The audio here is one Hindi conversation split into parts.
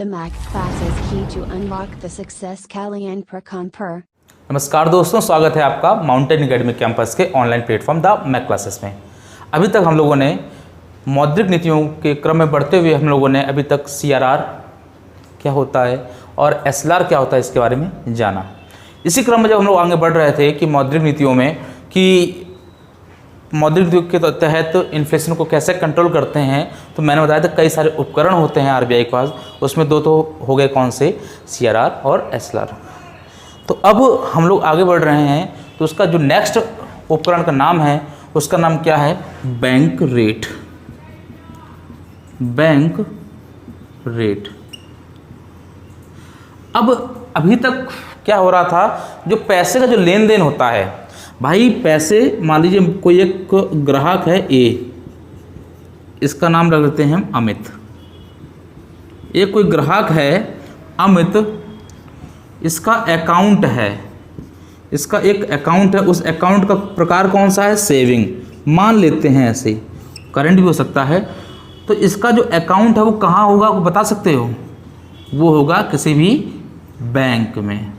The Mac classes key to unlock the success Kalyan Prakamper. नमस्कार दोस्तों, स्वागत है आपका माउंटेन एकेडमी कैंपस के online platform the Mac classes में। अभी तक हम लोगों ने मौद्रिक नीतियों के क्रम में बढ़ते हुए हम लोगों ने अभी तक CRR क्या होता है और SLR क्या होता है इसके बारे में जाना। इसी क्रम में जब हम लोग आगे बढ़ रहे थे कि मौद्रिक नीतियों में कि मौद्रिक नीतियों के तहत इन्फ्लेशन को कैसे कंट्रोल करते हैं, तो मैंने बताया था कई सारे उपकरण होते हैं RBI के पास। उसमें दो तो हो गए, कौन से? CRR और SLR। तो अब हम लोग आगे बढ़ रहे हैं, तो उसका जो नेक्स्ट उपकरण का नाम है उसका नाम क्या है? Bank rate. Bank rate. अब अभी तक क्या हो रहा था, जो पैसे का जो लेन देन होता है भाई, पैसे मान लीजिए कोई एक ग्राहक है A, इसका नाम रख देते हैं हम अमित। एक कोई ग्राहक है अमित, इसका अकाउंट है, इसका एक अकाउंट है। उस अकाउंट का प्रकार कौन सा है? सेविंग मान लेते हैं, ऐसे करंट भी हो सकता है। तो इसका जो अकाउंट है वो कहाँ होगा, वो बता सकते हो? वो होगा किसी भी बैंक में।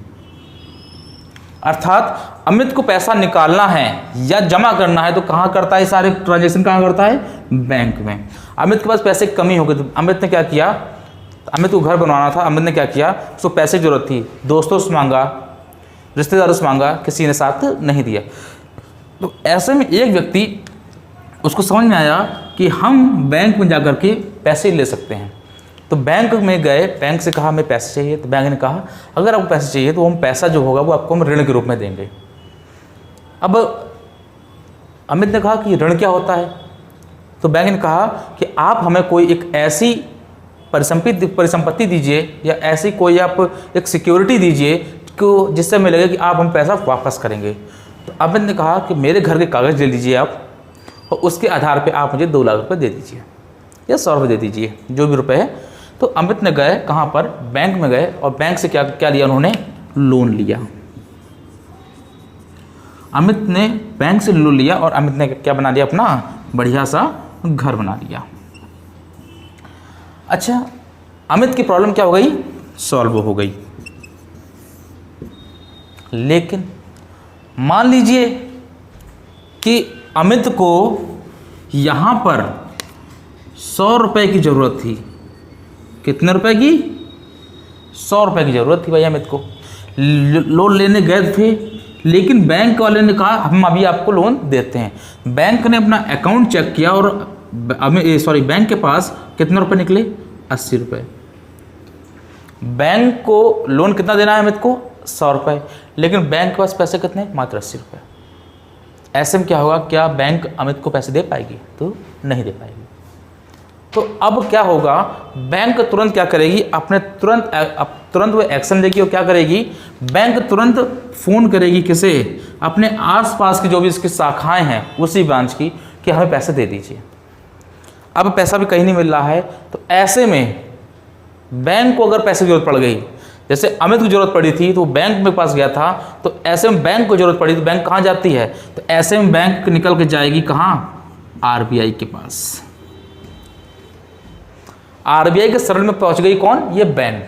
अर्थात अमित को पैसा निकालना है या जमा करना है तो कहाँ करता है? सारे ट्रांजेक्शन कहाँ करता है? बैंक में। अमित के पास पैसे की कमी हो गई तो अमित ने क्या किया? अमित को घर बनवाना था। अमित ने क्या किया? उसको पैसे की जरूरत थी, दोस्तों से मांगा, रिश्तेदारों से मांगा, किसी ने साथ नहीं दिया। तो ऐसे में एक व्यक्ति, उसको समझ में आया कि हम बैंक में जाकर के पैसे ले सकते हैं। तो बैंक में गए, बैंक से कहा हमें पैसे चाहिए। तो बैंक ने कहा अगर आपको पैसे चाहिए तो हम पैसा जो होगा वो आपको हम ऋण के रूप में देंगे। अब अमित ने कहा कि ऋण क्या होता है? तो बैंक ने कहा कि आप हमें कोई एक ऐसी परिसंपत्ति दीजिए या ऐसी कोई आप एक सिक्योरिटी दीजिए कि जिससे हमें लगे कि आप हम पैसा वापस करेंगे। तो अमित ने कहा कि मेरे घर के कागज़ ले लीजिए आप, और उसके आधार पे आप मुझे 2 लाख रुपये दे दीजिए या 100 रुपये दे दीजिए, जो भी रुपए है। तो अमित ने गए कहाँ पर? बैंक में गए, और बैंक से क्या क्या लिया उन्होंने? लोन लिया। अमित ने बैंक से लोन लिया और अमित ने क्या बना लिया? अपना बढ़िया सा घर बना लिया। अच्छा, अमित की प्रॉब्लम क्या हो गई? सॉल्व हो गई। लेकिन मान लीजिए कि अमित को यहाँ पर 100 रुपये की ज़रूरत थी। कितने रुपए की? 100 रुपये की ज़रूरत थी भाई अमित को। लोन लेने गए थे, लेकिन बैंक वाले ने कहा हम अभी आपको लोन देते हैं। बैंक ने अपना अकाउंट चेक किया और बैंक के पास कितने रुपए निकले? 80 रुपये। बैंक को लोन कितना देना है अमित को? 100 रुपये। लेकिन बैंक के पास पैसे कितने? मात्र 80 रुपये। ऐसे में क्या होगा? क्या बैंक अमित को पैसे दे पाएगी? तो नहीं दे पाएगी। तो अब क्या होगा? बैंक तुरंत क्या करेगी? अपने तुरंत वो एक्शन लेगी। और क्या करेगी? बैंक तुरंत फ़ोन करेगी किसे? अपने आसपास की जो भी इसकी शाखाएं हैं उसी ब्रांच की, कि हमें पैसे दे दीजिए। अब पैसा भी कहीं नहीं मिल रहा है। तो ऐसे में बैंक को अगर पैसे की जरूरत पड़ गई, जैसे अमित को जरूरत पड़ी थी तो बैंक में पास गया था, तो ऐसे में बैंक को जरूरत पड़ी तो बैंक कहाँ जाती है? तो ऐसे में बैंक निकल के जाएगी कहाँ? RBI के पास। RBI के शरण में पहुंच गई कौन? ये बैंक।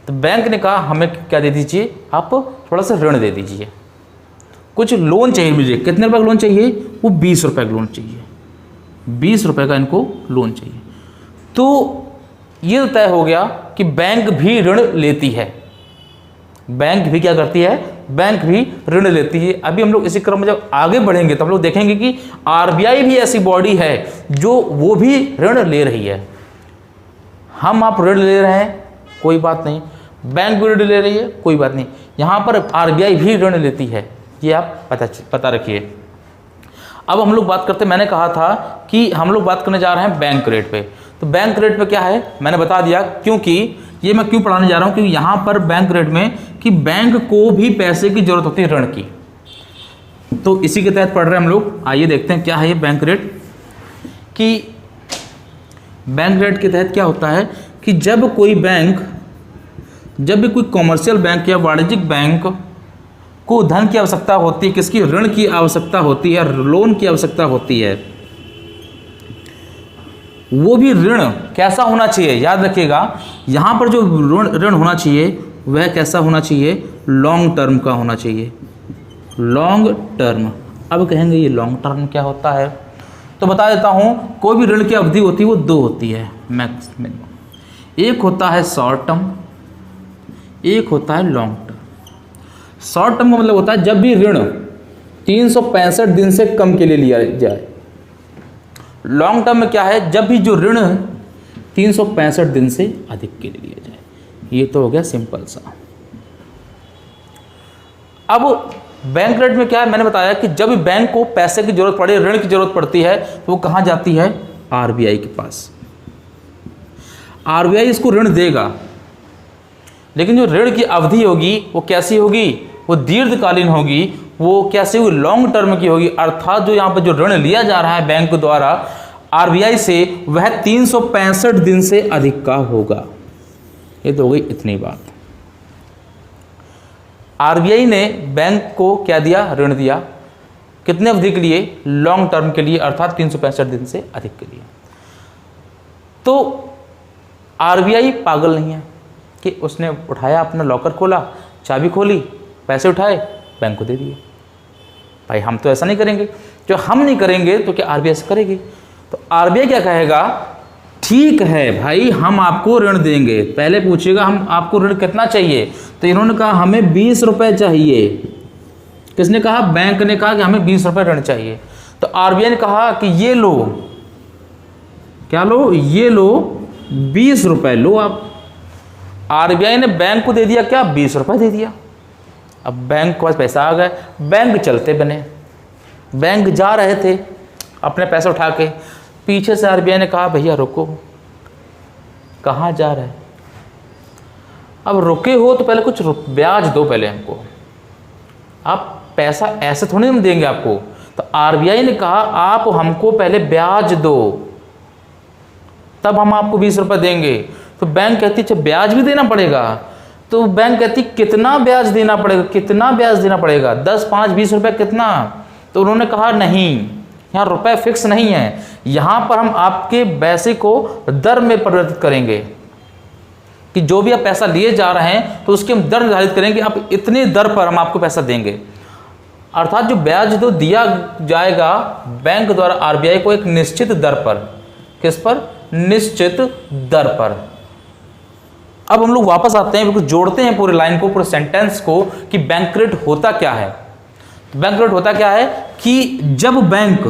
तो बैंक ने कहा हमें क्या दे दीजिए? आप थोड़ा सा ऋण दे दीजिए, कुछ लोन चाहिए मुझे। कितने रुपए का लोन चाहिए? वो 20 रुपये का लोन चाहिए। 20 रुपये का इनको लोन चाहिए। तो ये तय हो गया कि बैंक भी ऋण लेती है। बैंक भी क्या करती है? बैंक भी ऋण लेती है। अभी हम लोग इसी क्रम में जब आगे बढ़ेंगे तो हम लोग देखेंगे कि RBI भी ऐसी बॉडी है जो वो भी ऋण ले रही है। हम आप ऋण ले रहे हैं, कोई बात नहीं, बैंक भी ऋण ले रही है, कोई बात नहीं, यहाँ पर RBI भी ऋण लेती है। ये आप पता रखिए। अब हम लोग बात करते, मैंने कहा था कि हम लोग बात करने जा रहे हैं बैंक रेट पे। तो बैंक रेट पे क्या है मैंने बता दिया, क्योंकि ये मैं क्यों पढ़ाने जा रहा हूँ, क्योंकि यहाँ पर बैंक रेट में कि बैंक को भी पैसे की जरूरत होती है, ऋण की। तो इसी के तहत पढ़ रहे हैं हम लोग। आइए देखते हैं क्या है ये बैंक रेट। कि बैंक रेट के तहत क्या होता है कि जब भी कोई कॉमर्शियल बैंक या वाणिज्यिक बैंक को धन की आवश्यकता होती है, किसकी? ऋण की आवश्यकता होती है, लोन की आवश्यकता होती है, वो भी ऋण कैसा होना चाहिए, याद रखिएगा यहाँ पर जो ऋण होना चाहिए वह कैसा होना चाहिए, लॉन्ग टर्म का होना चाहिए, लॉन्ग टर्म। अब कहेंगे ये लॉन्ग टर्म क्या होता है, तो बता देता हूँ, कोई भी ऋण की अवधि होती है वो दो होती है मैक्सिमम, एक होता है शॉर्ट टर्म, एक होता है लॉन्ग टर्म। शॉर्ट टर्म का मतलब होता है जब भी ऋण 365 दिन से कम के लिए लिया जाए। लॉन्ग टर्म में क्या है, जब भी जो ऋण 365 दिन से अधिक के लिए लिया जाए। ये तो हो गया सिंपल सा। अब बैंक रेट में क्या है, मैंने बताया कि जब बैंक को पैसे की जरूरत पड़े, ऋण की जरूरत पड़ती है, तो वो कहाँ जाती है, आरबीआई के पास। आरबीआई इसको ऋण देगा, लेकिन जो ऋण की अवधि होगी वो कैसी होगी, वो दीर्घकालीन होगी, वो कैसे होगी, लॉन्ग टर्म की होगी। अर्थात जो यहाँ पर जो ऋण लिया जा रहा है बैंक द्वारा आरबीआई से, वह 365 दिन से अधिक का होगा। ये तो हो गई इतनी बात। आरबीआई ने बैंक को क्या दिया, ऋण दिया, कितने अवधि के लिए, लॉन्ग टर्म के लिए, अर्थात 365 दिन से अधिक के लिए। तो आरबीआई पागल नहीं है कि उसने उठाया, अपना लॉकर खोला, चाबी खोली, पैसे उठाए, बैंक को दे दिए। भाई हम तो ऐसा नहीं करेंगे, जो हम नहीं करेंगे तो क्या आरबीआई से करेगी। तो आरबीआई क्या कहेगा, ठीक है भाई हम आपको ऋण देंगे, पहले पूछिएगा हम आपको ऋण कितना चाहिए, तो इन्होंने कहा हमें 20 रुपये चाहिए। किसने कहा, बैंक ने कहा कि हमें 20 रुपये ऋण चाहिए। तो आरबीआई ने कहा कि ये लो, क्या लो, ये लो 20 रुपये लो आप। आरबीआई ने बैंक को दे दिया क्या, 20 रुपये दे दिया। अब बैंक के पास पैसा आ गया, बैंक चलते बने, बैंक जा रहे थे अपने पैसे उठा के, पीछे से आरबीआई ने कहा भैया रुको, कहाँ जा रहे हैं, अब रुके हो तो पहले कुछ ब्याज दो पहले हमको, आप पैसा ऐसे थोड़ी हम देंगे आपको। तो आरबीआई ने कहा आप हमको पहले ब्याज दो, तब हम आपको 20 रुपये देंगे। तो बैंक कहती अच्छा ब्याज भी देना पड़ेगा। तो बैंक कहती कितना ब्याज देना पड़ेगा, कितना ब्याज देना पड़ेगा, 10, 5, 20 रुपये कितना। तो उन्होंने कहा नहीं, यहाँ रुपए फिक्स नहीं है, यहाँ पर हम आपके पैसे को दर में परिवर्तित करेंगे कि जो भी आप पैसा लिए जा रहे हैं तो उसके हम दर निर्धारित करेंगे, आप इतने दर पर हम आपको पैसा देंगे। अर्थात जो ब्याज जो दिया जाएगा बैंक द्वारा आरबीआई को एक निश्चित दर पर, किस पर, निश्चित दर पर। अब हम लोग वापस आते हैं, बिल्कुल जोड़ते हैं पूरे लाइन को, पूरे सेंटेंस को कि बैंक रेट होता क्या है। बैंक रेट होता क्या है कि जब बैंक,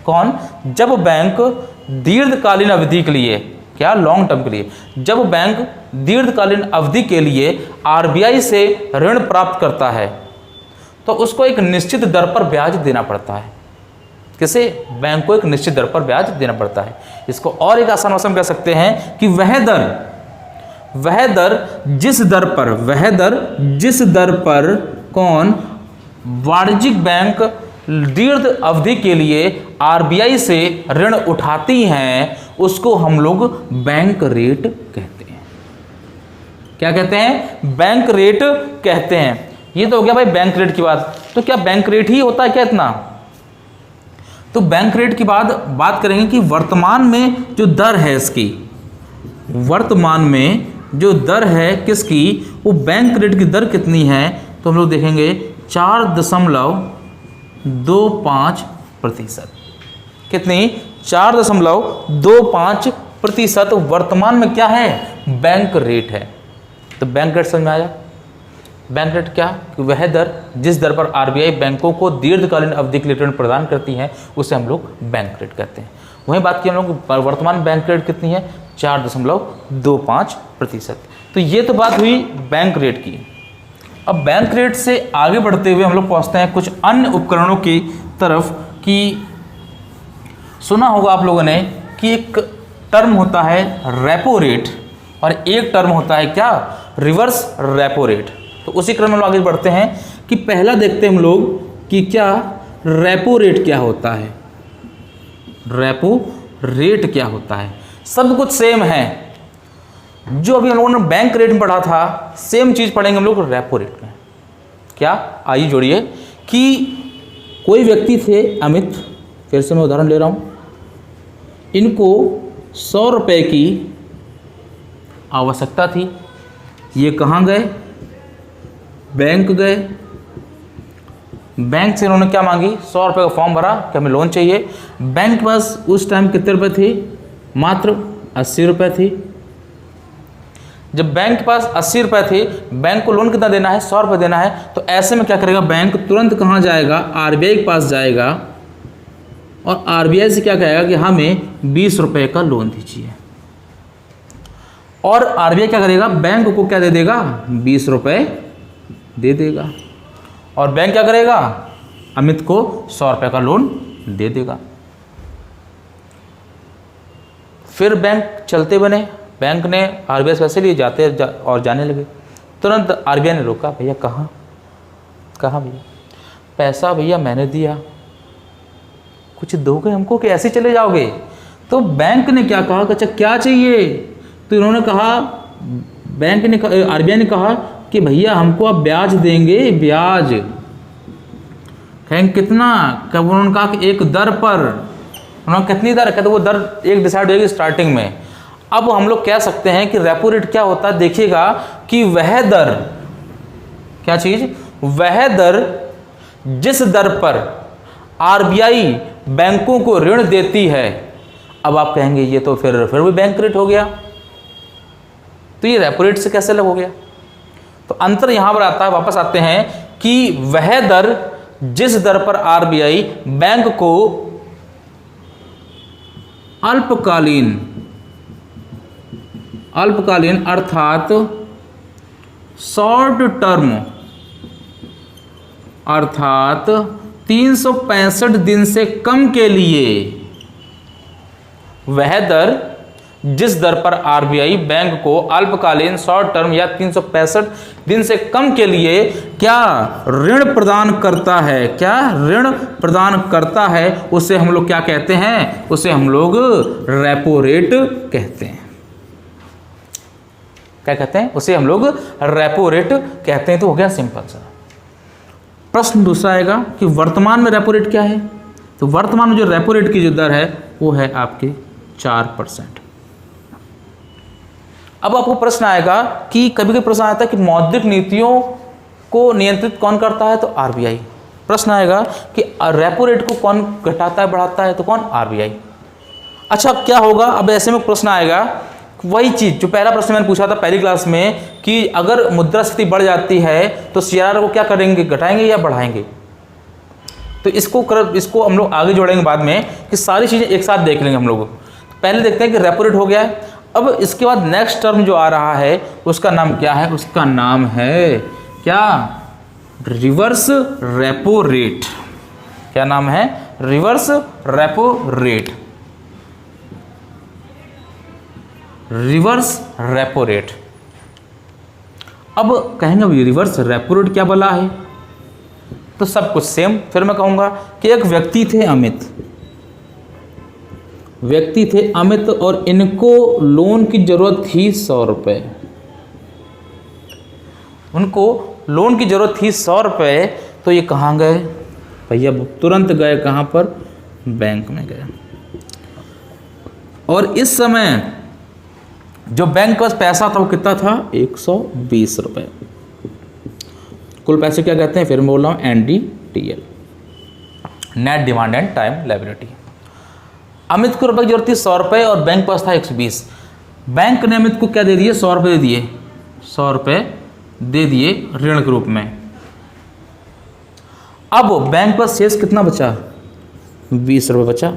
कौन, जब बैंक दीर्घकालीन अवधि के लिए, क्या, लॉन्ग टर्म के लिए, जब बैंक दीर्घकालीन अवधि के लिए आरबीआई से ऋण प्राप्त करता है तो उसको एक निश्चित दर पर ब्याज देना पड़ता है। किसे, बैंक को एक निश्चित दर पर ब्याज देना पड़ता है। इसको और एक आसान भाषा में कह सकते हैं कि वह दर जिस दर पर कौन, वाणिज्यिक बैंक दीर्घ अवधि के लिए आरबीआई से ऋण उठाती हैं, उसको हम लोग बैंक रेट कहते हैं। क्या कहते हैं, बैंक रेट कहते हैं। ये तो हो गया भाई बैंक रेट की बात। तो क्या बैंक रेट ही होता है क्या इतना, तो बैंक रेट की बात करेंगे कि वर्तमान में जो दर है इसकी, वर्तमान में जो दर है किसकी, वो बैंक रेट की दर कितनी है, तो हम लोग देखेंगे 4.25%। कितनी, 4.25% वर्तमान में क्या है, बैंक रेट है। तो बैंक रेट समझ में आया। बैंक रेट क्या, कि वह दर जिस दर पर आरबीआई बैंकों को दीर्घकालीन अवधि के लिए ऋण प्रदान करती है उसे हम लोग बैंक रेट कहते हैं। वहीं बात की हम लोग वर्तमान बैंक रेट कितनी है, 4.25%। तो ये तो बात हुई बैंक रेट की। अब बैंक रेट से आगे बढ़ते हुए हम लोग पहुँचते हैं कुछ अन्य उपकरणों की तरफ। कि सुना होगा आप लोगों ने कि एक टर्म होता है रेपो रेट और एक टर्म होता है क्या, रिवर्स रेपो रेट। तो उसी क्रम में हम लोग आगे बढ़ते हैं कि पहला देखते हैं हम लोग कि क्या रेपो रेट क्या होता है। रेपो रेट क्या होता है, सब कुछ सेम है, जो अभी हम लोगों ने बैंक रेट में पढ़ा था सेम चीज़ पढ़ेंगे हम लोग रेपो रेट में। क्या, आइए जोड़िए कि कोई व्यक्ति थे अमित, फिर से मैं उदाहरण ले रहा हूँ, इनको 100 रुपये की आवश्यकता थी। ये कहाँ गए? बैंक गए। बैंक से इन्होंने क्या मांगी? 100 रुपये का फॉर्म भरा कि हमें लोन चाहिए। बैंक के पास उस टाइम कितने रुपए थे? मात्र 80 रुपये थे। जब बैंक के पास 80 रुपये थे, बैंक को लोन कितना देना है? 100 रुपये देना है। तो ऐसे में क्या करेगा बैंक? तुरंत कहाँ जाएगा? आरबीआई के पास जाएगा और आरबीआई से क्या कहेगा कि हमें 20 रुपये का लोन दीजिए। और आरबीआई क्या करेगा? बैंक को क्या दे देगा? 20 रुपये दे देगा। और बैंक क्या करेगा? अमित को 100 रुपये का लोन दे देगा। फिर बैंक चलते बने। बैंक ने आरबीआई से पैसे लिए, और जाने लगे। तुरंत आरबीआई ने रोका, भैया कहाँ भैया? पैसा भैया मैंने दिया, कुछ दोगे हमको कि ऐसे चले जाओगे? तो बैंक ने क्या कहा कि अच्छा क्या चाहिए? तो इन्होंने कहा, आरबीआई ने कहा कि भैया हमको आप ब्याज देंगे, ब्याज। कहेंगे कितना? कब? उन्होंने कहा कि एक दर पर। उन्होंने कितनी दर? कहते वो दर एक डिसाइड होगी स्टार्टिंग में। अब हम लोग कह सकते हैं कि रेपो रेट क्या होता है? देखिएगा कि वह दर, क्या चीज? वह दर जिस दर पर आरबीआई बैंकों को ऋण देती है। अब आप कहेंगे ये तो फिर भी बैंक रेट हो गया, तो ये रेपो रेट से कैसे अलग हो गया? तो अंतर यहां पर आता है। वापस आते हैं कि वह दर जिस दर पर आरबीआई बैंक को अल्पकालीन अर्थात शॉर्ट टर्म, अर्थात 365 दिन से कम के लिए, वह दर जिस दर पर आरबीआई बैंक को अल्पकालीन, शॉर्ट टर्म या 365 दिन से कम के लिए क्या ऋण प्रदान करता है, क्या ऋण प्रदान करता है, उसे हम लोग क्या कहते हैं? उसे हम लोग रेपो रेट कहते हैं। क्या कहते हैं? उसे हम लोग रेपो रेट कहते हैं। तो हो गया सिंपल सा। प्रश्न दूसरा आएगा कि वर्तमान में रेपो रेट क्या है? तो वर्तमान में जो रेपो रेट की जो दर है वो है आपके 4%। अब आपको प्रश्न आएगा कि कभी कभी प्रश्न आता है कि मौद्रिक नीतियों को नियंत्रित कौन करता है? तो आरबीआई। प्रश्न आएगा कि रेपो रेट को कौन घटाता है, बढ़ाता है? तो कौन? आरबीआई। अच्छा क्या होगा? अब ऐसे में प्रश्न आएगा वही चीज जो पहला प्रश्न मैंने पूछा था पहली क्लास में कि अगर मुद्रास्फीति बढ़ जाती है तो सीआरआर को क्या करेंगे? घटाएंगे या बढ़ाएंगे? तो इसको हम लोग आगे जोड़ेंगे बाद में कि सारी चीजें एक साथ देख लेंगे हम लोग। पहले देखते हैं कि रेपो रेट हो गया है। अब इसके बाद नेक्स्ट टर्म जो आ रहा है उसका नाम क्या है? उसका नाम है क्या? Reverse repo rate. क्या नाम है? Reverse repo rate. Reverse repo rate. अब कहेंगे रिवर्स रेपो रेट क्या बला है? तो सब कुछ सेम। फिर मैं कहूंगा कि एक व्यक्ति थे अमित और इनको लोन की जरूरत थी 100 रुपये। उनको लोन की जरूरत थी 100 रुपये। तो ये कहाँ गए भैया? तुरंत गए कहाँ पर? बैंक में गए। और इस समय जो बैंक के पास पैसा था वो कितना था? 120 रुपये। कुल पैसे क्या कहते हैं? फिर मैं बोल रहा हूँ NDTL, net demand and time liability. Amit को रुपए की जरूरत थी 100 रुपये और बैंक के पास था 120। बैंक ने अमित को क्या दे दिए? 100 रुपये दे दिए। 100 रुपये दे दिए ऋण के रूप में। अब बैंक के पास शेष कितना बचा? 20 रुपये बचा।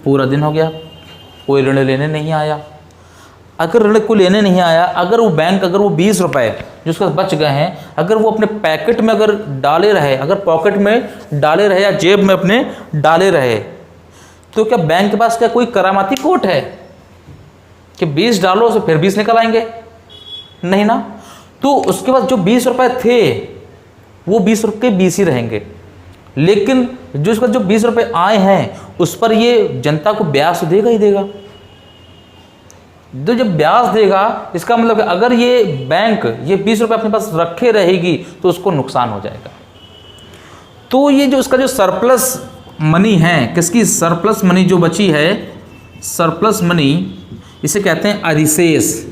पूरा दिन हो गया, कोई ऋण लेने नहीं आया। अगर ऋण को लेने नहीं आया, अगर वो 20 रुपये जो उसके बच गए हैं, अगर वो अपने पैकेट में अगर डाले रहे, अगर पॉकेट में डाले रहे या जेब में अपने डाले रहे, तो क्या बैंक के पास क्या कोई करामाती कोट है कि 20 डालो तो फिर 20 निकल आएंगे? नहीं ना। तो उसके बाद जो 20 रुपये थे वो 20 रुपये 20 ही रहेंगे। लेकिन जो उसका जो 20 रुपये आए हैं उस पर ये जनता को ब्याज देगा ही देगा। तो जब ब्याज देगा इसका मतलब अगर ये बैंक ये 20 रुपये अपने पास रखे रहेगी तो उसको नुकसान हो जाएगा। तो ये जो उसका जो सरप्लस मनी है, किसकी सरप्लस मनी जो बची है सरप्लस मनी, इसे कहते हैं अधिशेष।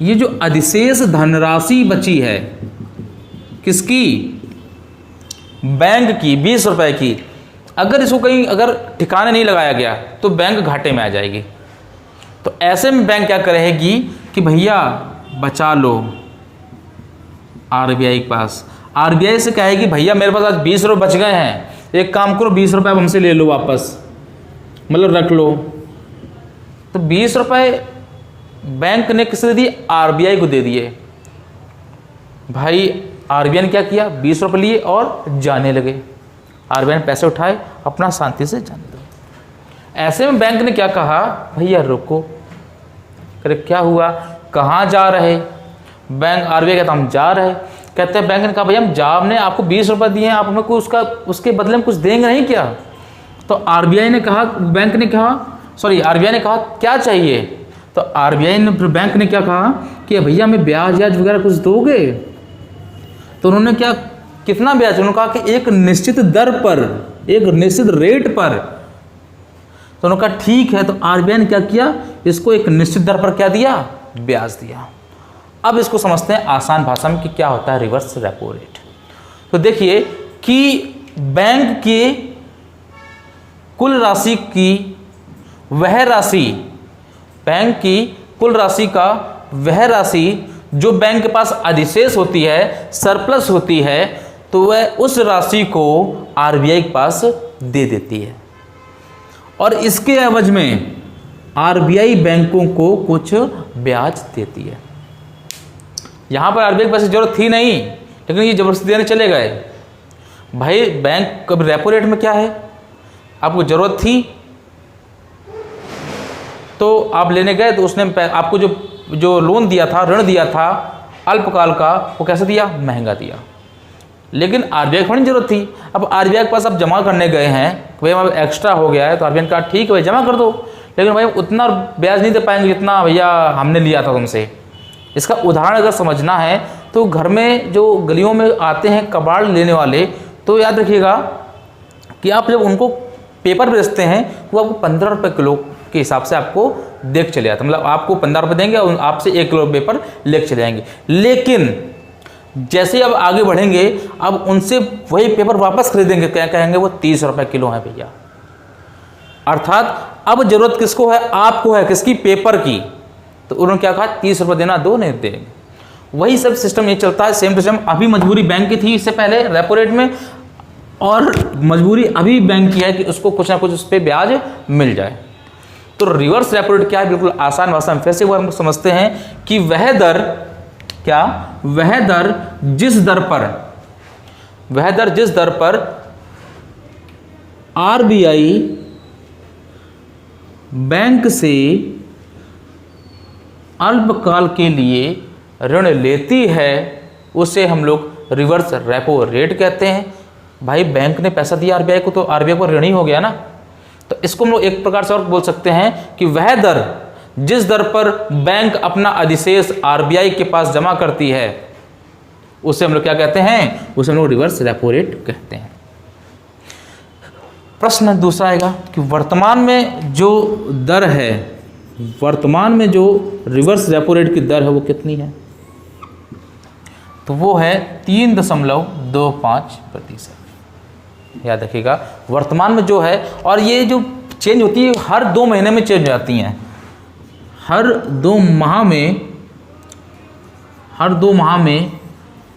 ये जो अधिशेष धनराशि बची है किसकी, बैंक की, 20 रुपए की, अगर इसको कहीं अगर ठिकाने नहीं लगाया गया तो बैंक घाटे में आ जाएगी। तो ऐसे में बैंक क्या करेगी कि भैया बचा लो आरबीआई के पास। आरबीआई से कहेगी भैया मेरे पास आज 20 रुपये बच गए हैं, एक काम करो 20 रुपये आप हमसे ले लो वापस, मतलब रख लो। तो 20 रुपये बैंक ने किसने दिए, आरबीआई को दे दिए। भाई आरबीआई ने क्या किया, 20 रुपये लिए और जाने लगे। आरबीआई ने पैसे उठाए, अपना शांति से जाने दो। ऐसे में बैंक ने क्या कहा, भैया रुको। अरे क्या हुआ, कहाँ जा रहे, बैंक आरबीआई कहता हम जा रहे। कहते हैं बैंक ने कहा भैया हम जा, हमने आपको 20 रुपये दिए हैं, आप हमें को उसके बदले में कुछ देंगे नहीं क्या। तो आरबीआई ने कहा, बैंक ने कहा, सॉरी आरबीआई ने कहा क्या चाहिए। तो आरबीआई ने, बैंक ने क्या कहा कि भैया हमें ब्याज वगैरह कुछ दोगे। तो उन्होंने क्या, कितना ब्याज, उन्होंने कहा कि एक निश्चित दर पर, एक निश्चित रेट पर। तो उन्होंने कहा ठीक है। तो आरबीआई ने क्या किया, इसको एक निश्चित दर पर क्या दिया, ब्याज दिया। अब इसको समझते हैं आसान भाषा में कि क्या होता है रिवर्स रेपो रेट। तो देखिए कि बैंक के कुल राशि की वह राशि, बैंक की कुल राशि का वह राशि जो बैंक के पास अधिशेष होती है, सरप्लस होती है, तो वह उस राशि को आरबीआई के पास दे देती है और इसके एवज में आरबीआई बैंकों को कुछ ब्याज देती है। यहाँ पर आरबीआई के पास जरूरत थी नहीं, लेकिन ये जबरदस्ती देने चले गए। भाई बैंक कब रेपो रेट में क्या है, आपको जरूरत थी तो आप लेने गए, तो उसने आपको जो लोन दिया था, ऋण दिया था अल्पकाल का, वो कैसे दिया, महंगा दिया। लेकिन आरबीआई को नहीं जरूरत थी। अब आरबीआई के पास आप जमा करने गए हैं, भाई अब एक्स्ट्रा हो गया है, तो आरबीआई ने कहा ठीक है भाई जमा कर दो, लेकिन भाई उतना ब्याज नहीं दे पाएंगे जितना भैया हमने लिया था तुमसे। इसका उदाहरण अगर समझना है तो घर में जो गलियों में आते हैं कबाड़ लेने वाले, तो याद रखिएगा कि आप जब उनको पेपर बेचते हैं वो आपको 15 रुपये किलो के हिसाब से आपको देख चले जाते, मतलब आपको 15 रुपये देंगे और आपसे 1 किलो पेपर लेके चले जाएंगे। लेकिन जैसे ही अब आगे बढ़ेंगे, अब उनसे वही पेपर वापस खरीदेंगे, क्या कहेंगे वो 30 रुपये किलो है भैया। अर्थात अब जरूरत किसको है, आपको है, किसकी, पेपर की। तो उन्होंने क्या कहा, 30 रुपये देना, दो नहीं देंगे। वही सब सिस्टम ये चलता है, सेम टू सेम। अभी मजबूरी बैंक की थी इससे पहले रेपो रेट में, और मजबूरी अभी बैंक की है कि उसको कुछ ना कुछ उस पर ब्याज मिल जाए। तो रिवर्स रेपो रेट क्या है, बिल्कुल आसान भाषा में फिर से वो हम समझते हैं कि वह दर क्या, वह दर जिस दर पर आरबीआई बैंक से अल्पकाल के लिए ऋण लेती है, उसे हम लोग रिवर्स रेपो रेट कहते हैं। भाई बैंक ने पैसा दिया आरबीआई को, तो आरबीआई को ऋण ही हो गया ना। तो इसको हम लोग एक प्रकार से और बोल सकते हैं कि वह दर जिस दर पर बैंक अपना अधिशेष आरबीआई के पास जमा करती है, उसे हम लोग क्या कहते हैं, उसे हम लोग रिवर्स रेपो रेट कहते हैं। प्रश्न दूसरा आएगा कि वर्तमान में जो दर है, वर्तमान में जो रिवर्स रेपो रेट की दर है वो कितनी है, तो वो है 3.25%। याद रखिएगा वर्तमान में जो है, और ये जो चेंज होती है हर 2 महीने में चेंज हो जाती हैं, हर 2 माह में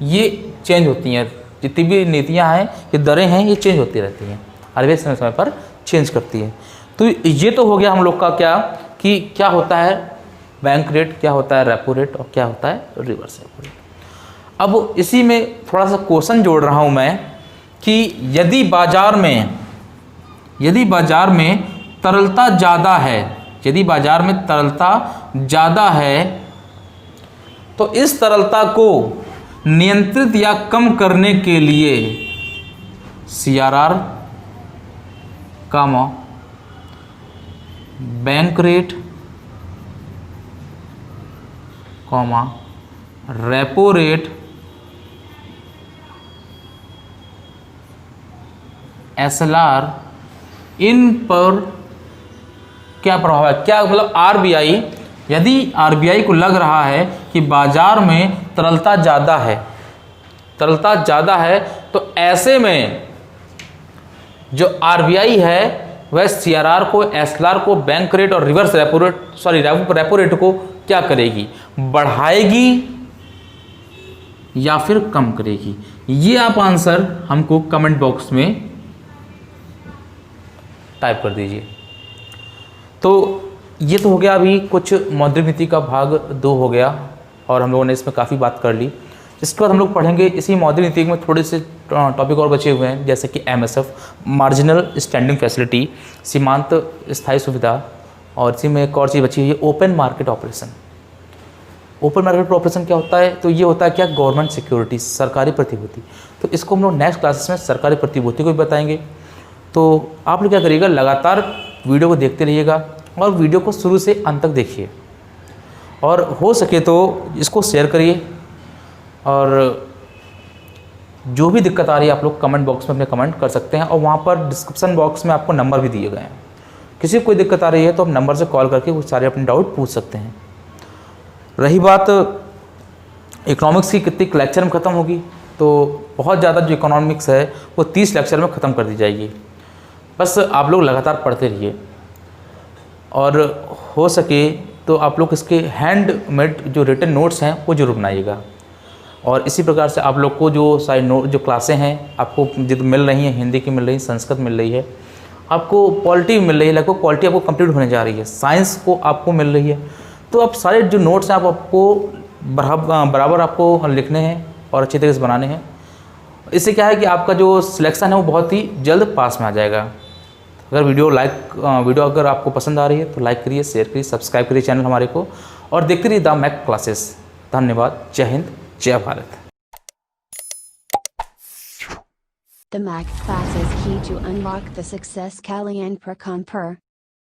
ये चेंज होती हैं। जितनी भी नीतियां हैं, ये दरें हैं, ये चेंज होती रहती हैं, आरबीआई समय समय पर चेंज करती है। तो ये तो हो गया हम लोग का क्या, कि क्या होता है बैंक रेट, क्या होता है रेपो रेट, और क्या होता है रिवर्स रेपो रेट। अब इसी में थोड़ा सा क्वेश्चन जोड़ रहा हूँ मैं कि यदि बाजार में तरलता ज़्यादा है, यदि बाजार में तरलता ज़्यादा है, तो इस तरलता को नियंत्रित या कम करने के लिए CRR, bank rate, repo rate, SLR, इन पर क्या प्रभाव है, क्या मतलब आरबीआई, यदि आरबीआई को लग रहा है कि बाजार में तरलता ज़्यादा है, तरलता ज़्यादा है, तो ऐसे में जो आरबीआई है वह सीआरआर को, एसएलआर को, बैंक रेट और reverse repo rate, repo rate को क्या करेगी, बढ़ाएगी या फिर कम करेगी। ये आप आंसर हमको कमेंट बॉक्स में टाइप कर दीजिए। तो ये तो हो गया अभी कुछ मौद्रिक नीति का भाग 2 हो गया और हम लोगों ने इसमें काफ़ी बात कर ली। इसके बाद हम लोग पढ़ेंगे इसी मौद्रिक नीति में थोड़े से टॉपिक और बचे हुए हैं, जैसे कि एमएसएफ, मार्जिनल स्टैंडिंग फैसिलिटी, सीमांत स्थायी सुविधा, और इसी में एक और चीज़ बची हुई है open market operation. Open market operation क्या होता है, तो ये होता है क्या, गवर्नमेंट सिक्योरिटी, सरकारी प्रतिभूति। तो इसको हम लोग नेक्स्ट क्लासेस में सरकारी प्रतिभूति को भी बताएंगे। तो आप लोग क्या करिएगा, लगातार वीडियो को देखते रहिएगा और वीडियो को शुरू से अंत तक देखिए, और हो सके तो इसको शेयर करिए, और जो भी दिक्कत आ रही है आप लोग कमेंट बॉक्स में अपने कमेंट कर सकते हैं, और वहाँ पर डिस्क्रिप्शन बॉक्स में आपको नंबर भी दिए गए हैं। किसी को कोई दिक्कत आ रही है तो आप नंबर से कॉल करके वो सारे अपने डाउट पूछ सकते हैं। रही बात इकोनॉमिक्स की, कितनी लेक्चर में ख़त्म होगी, तो बहुत ज़्यादा जो इकोनॉमिक्स है वो 30 लेक्चर में ख़त्म कर दी जाएगी। बस आप लोग लगातार पढ़ते रहिए, और हो सके तो आप लोग इसके हैंडमेड जो रिटन नोट्स हैं वो जरूर बनाइएगा। और इसी प्रकार से आप लोग को जो सारी नोट, जो क्लासें हैं आपको जो मिल रही हैं, हिंदी की मिल रही है, संस्कृत मिल रही है, आपको पॉलिटी मिल रही है, लगभग पॉलिटी आपको कंप्लीट होने जा रही है, साइंस को आपको मिल रही है। तो आप सारे जो नोट्स हैं आपको बराबर आपको लिखने हैं और अच्छी तरीके से बनाने हैं। इससे क्या है कि आपका जो सिलेक्शन है वो बहुत ही जल्द पास में आ जाएगा। अगर वीडियो अगर आपको पसंद आ रही है तो लाइक करिए, शेयर करिए, सब्सक्राइब करिए चैनल हमारे को, और देखते रहिए द मैक क्लासेस। धन्यवाद। जय हिंद, जय Bharat. The Mac Classes Key to Unlock the Success Kalyan Prakamper.